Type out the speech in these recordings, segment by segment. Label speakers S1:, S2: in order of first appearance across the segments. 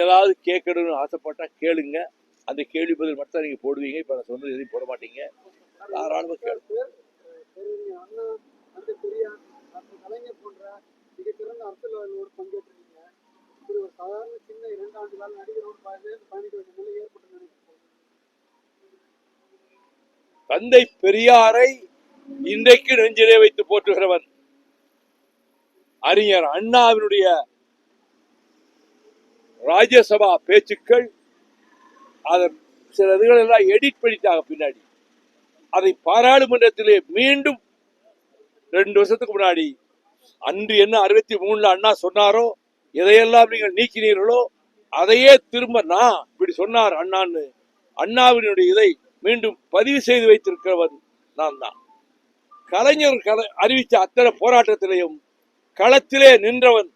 S1: ஏதாவது கேட்கணும்னு ஆசைப்பட்டா கேளுங்க. அந்த கேள்வி பதில் மட்டும் நீங்க போடுவீங்க. இப்ப நான் சொன்னது எதையும் போட மாட்டீங்க. தாராளமா கேளுங்க. தந்தை பெரியாரை இன்றைக்கு நெஞ்சிலே வைத்து போற்றுகிறவன். அறிஞர் அண்ணாவினுடைய ராஜ்யசபா பேச்சுக்கள் அதன் சில இதுகள் எல்லாம் எடிட் பண்ணிட்டாங்க பின்னாடி. அதை பாராளுமன்றத்திலே மீண்டும் 2 வருஷத்துக்கு முன்னாடி அன்று என்ன 63 அண்ணா சொன்னாரோ, எதையெல்லாம் நீங்கள் நீக்கினீர்களோ அதையே திரும்ப நான் இப்படி சொன்னார் அண்ணான்னு அண்ணாவினுடைய இதை மீண்டும் பதிவு செய்து வைத்திருக்கிறவன் நான் தான். கலைஞர் அறிவித்த அத்தனை போராட்டத்திலையும் களத்திலே நின்றவன்,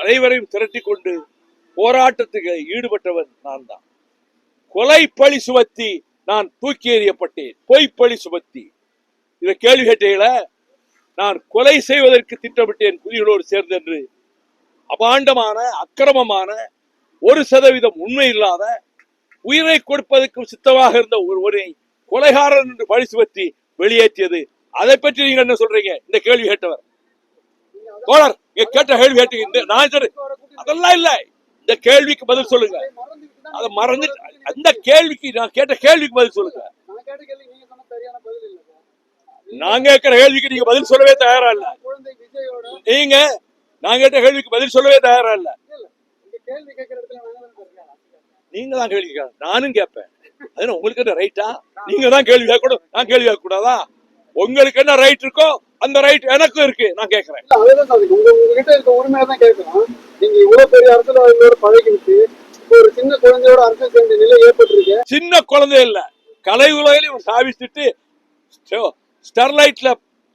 S1: அனைவரையும் திரட்டி கொண்டு போராட்டத்துக்கு ஈடுபட்டவன் நான் தான். கொலை பழி சுமத்தி நான் தூக்கி எறியப்பட்டேன். பொய்ப்பழி சுமத்தி இதை கேள்வி கேட்டீங்கள. நான் கொலை செய்வதற்கு திட்டமிட்டேன் புலிகளோடு சேர்ந்து என்று அபாண்டமான அக்கிரமமான 1% உண்மை இல்லாத உயிரை கொடுப்பதற்கு சித்தமாக இருந்த ஒருவரை கொலைகாரன் என்று பழி சுமத்தி வெளியேற்றியது. அதை பற்றி நீங்க என்ன சொல்றீங்க? இந்த கேள்வி கேட்டவர் தோழர் கேட்ட கேள்வி கேட்டீங்க. நான் அதெல்லாம் இல்ல. இந்த கேள்விக்கு பதில் சொல்லுங்க. அதை மறந்து அந்த கேள்விக்கு நான் கேட்ட கேள்விக்கு பதில் சொல்லுங்க. நான் கேட்கிற கேள்விக்கு நீங்க பதில் சொல்லவே தயாரா இல்ல. நீங்க நான் கேட்ட கேள்விக்கு பதில் சொல்லவே தயாரா இல்ல. நீங்க தான் கேள்வி கேட்க, நானும் கேட்பேன். அது உங்களுக்கு என்ன ரைட்டா? நீங்க தான் கேள்வி கேட்கணும், நான் கேள்வி கேட்க கூடாதா? உங்களுக்கு என்ன ரைட் இருக்கோ அந்த ரைட் எனக்கும் இருக்கு. நான் கேட்கிறேன். உங்ககிட்ட இருக்க உரிமையை தான் கேட்கிறோம். நீங்க இவ்வளவு பெரிய அரசியல் பழகிட்டு ஒரு சின்ன குழந்தையோட அரசியல் செஞ்ச நிலை ஏற்பட்டிருக்கு. சின்ன குழந்தை இல்ல, கலை உலகிலையும் சாவிச்சுட்டு ஸ்டெர்லைட்ல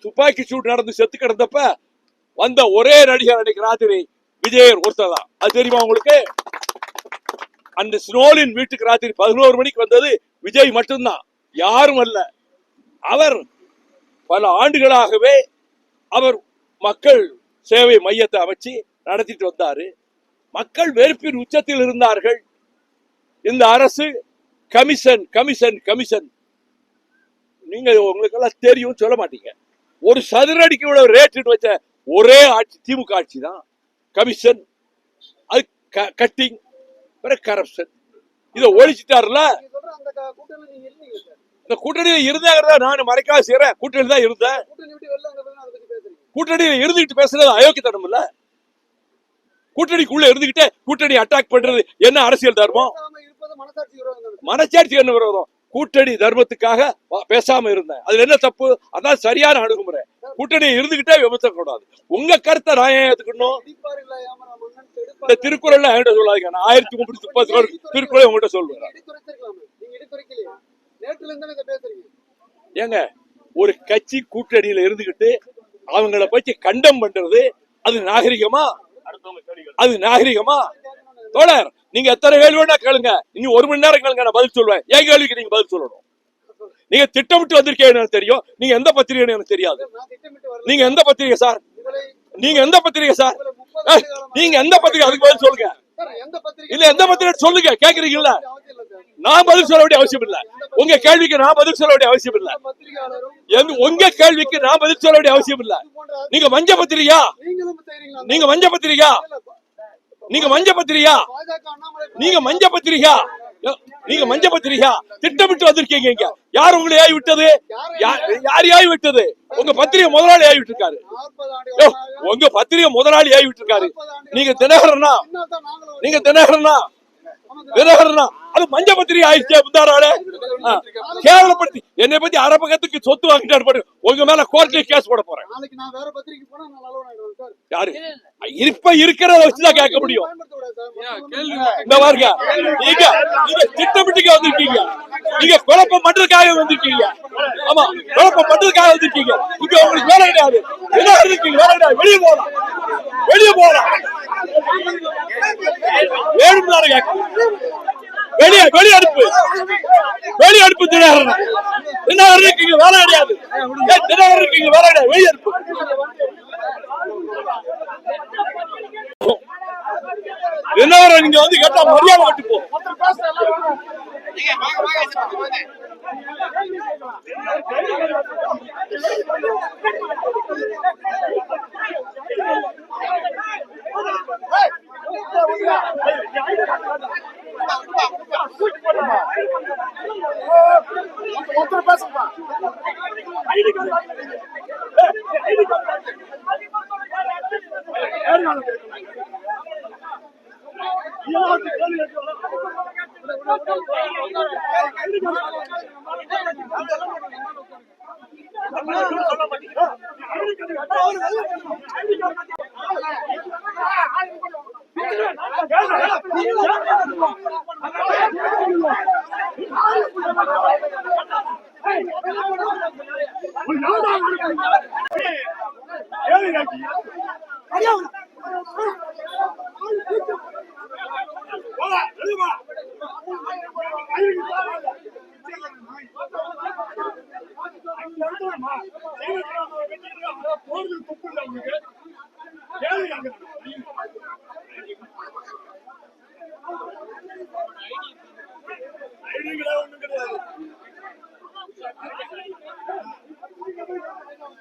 S1: துப்பாக்கி சூடு நடந்து செத்து கிடந்தப்ப வந்த ஒரே நடிகர் அன்னைக்கு ராத்திரி விஜயர் ஒருத்தர் தான். அது தெரியுமா உங்களுக்கு? அந்த ஸ்னோலின் வீட்டுக்கு ராத்திரி 11 மணிக்கு வந்தது விஜய் மட்டும்தான், யாரும் அல்ல. அவர் பல ஆண்டுகளாகவே அவர் மக்கள் சேவை மையத்தை அமைச்சு நடத்திட்டு வந்தாரு. மக்கள் வெறுப்பின் உச்சத்தில் இருந்தார்கள். இந்த அரசு கமிஷன் கமிஷன் கமிஷன், நீங்க உங்களுக்கு எல்லாம் தெரியும், சொல்ல மாட்டீங்க. ஒரு சதுரடிக்கு இவ்வளவு ரேட் வச்ச ஒரே ஆட்சி திமுக ஆட்சி தான். கமிஷன், அது கட்டிங், கரப்ஷன், இதை ஒழிச்சிட்டாருல. இந்த கூட்டணியில இருந்தாங்க, நான் மறைக்காத செய்யறேன். கூட்டணி தான் இருந்தேன். கூட்டணியில இருந்துகிட்டு பேசுறது அயோக்கியத்தனம் இல்ல. கூட்டணிக்குள்ள இருந்துகிட்டே கூட்டணி அட்டாக் பண்றது என்ன அரசியல் தர்மம்? மனசாட்சி என்ன விரோதம்? கூட்டணி தர்மத்துக்காக பேசாம இருந்தேன், அதுல என்ன தப்பு? அதான் சரியான அணுகுமுறை. கூட்டணி இருந்துகிட்டே விமர்சனம் கூடாது. உங்க கருத்தை நான் ஏன் ஏத்துக்கணும்? இந்த திருக்குறள் என்கிட்ட சொல்லாதீங்க. நான் 1330 திருக்குறளை உங்ககிட்ட சொல்லுவேன். ஏங்க, ஒரு கட்சி கூட்டணியில இருந்துகிட்டு அவங்கள பத்தி கண்டம் பண்றது அது நாகரிகமா? அது நாகரிகமா? தோழர், நீங்க எத்தனை கேள்வி வேணா கேளுங்க. இன்னும் 1 மணி நேரம் கேளுங்க, நான் பதில் சொல்லுவேன். என் கேள்விக்கு நீங்க பதில் சொல்லணும். நீங்க திட்டமிட்டு வந்திருக்கீங்க எனக்கு தெரியும். நீங்க எந்த பத்திரிகை எனக்கு தெரியாது. நீங்க எந்த பத்திரிகை சார்? நீங்க எந்த பத்திரிகை சார்? நீங்க எந்த பத்திரிகை? அதுக்கு பதில் சொல்லுங்க. இல்ல எந்த பத்திரிகை சொல்லுங்க. கேக்குறீங்கல்ல, நான் பதில் சொல்ல வேண்டிய அவசியம் இல்ல. உங்க கேள்விக்கு நான் பதில் சொல்ல வேண்டிய அவசியம் இல்ல. உங்க கேள்விக்கு நான் பதில் சொல்ல வேண்டிய அவசியம் இல்ல. நீங்க மஞ்ச பத்திரிகையா? நீங்க மஞ்ச பத்திரிகையா? நீங்க மஞ்ச பத்திரிகையா? நீங்க மஞ்ச பத்திரிகையா? நீங்க மஞ்ச பத்திரிகையா? திட்டமிட்டு வந்திருக்கீங்க. இங்க யார் உங்களை ஏவி விட்டது? யார் ஏவி விட்டது? உங்க பத்திரிகை முதலாளி ஏவி விட்டுருக்காரு. உங்க பத்திரிகை முதலாளி ஏவி விட்டுருக்காரு. நீங்க தினகரனா? நீங்க தினகரனா? தினகரனா? அது மஞ்ச பத்திரிகை ஆயிடுச்சு. முந்தாராளே கேவலப்படுத்தி என்னை பத்தி அரபகத்துக்கு சொத்து வாங்கிட்டாரு. உங்க மேல கோர்ட்ல கேஸ் போட போறேன். யாரு இப்ப இருக்கிறத வச்சுதான் கேட்க முடியும். இந்த பாருங்க, நீங்க திட்டமிட்டு வந்திருக்கீங்க. நீங்க குழப்பம் பண்றதுக்காக வந்திருக்கீங்க. ஆமா, குழப்பம் பண்றதுக்காக வந்திருக்கீங்க. இங்க உங்களுக்கு வேலை கிடையாது. என்ன இருக்கீங்க? வேலை கிடையாது. வெளியே போகலாம், வெளியே போகலாம். வேணும்னாரு கேட்க வெளியே வெளியே அனுப்பு, வெளியே அனுப்பு. தினகரன் தினகரன் இருக்கீங்க, வேலை கிடையாது. தினகரன் இருக்கீங்க, வேலை கிடையாது. வெளியே அனுப்பு. என்ன தலைவரை நீங்க வந்து கேட்டா மரியாதை விட்டு போ.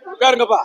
S1: உட்காருங்கப்பா.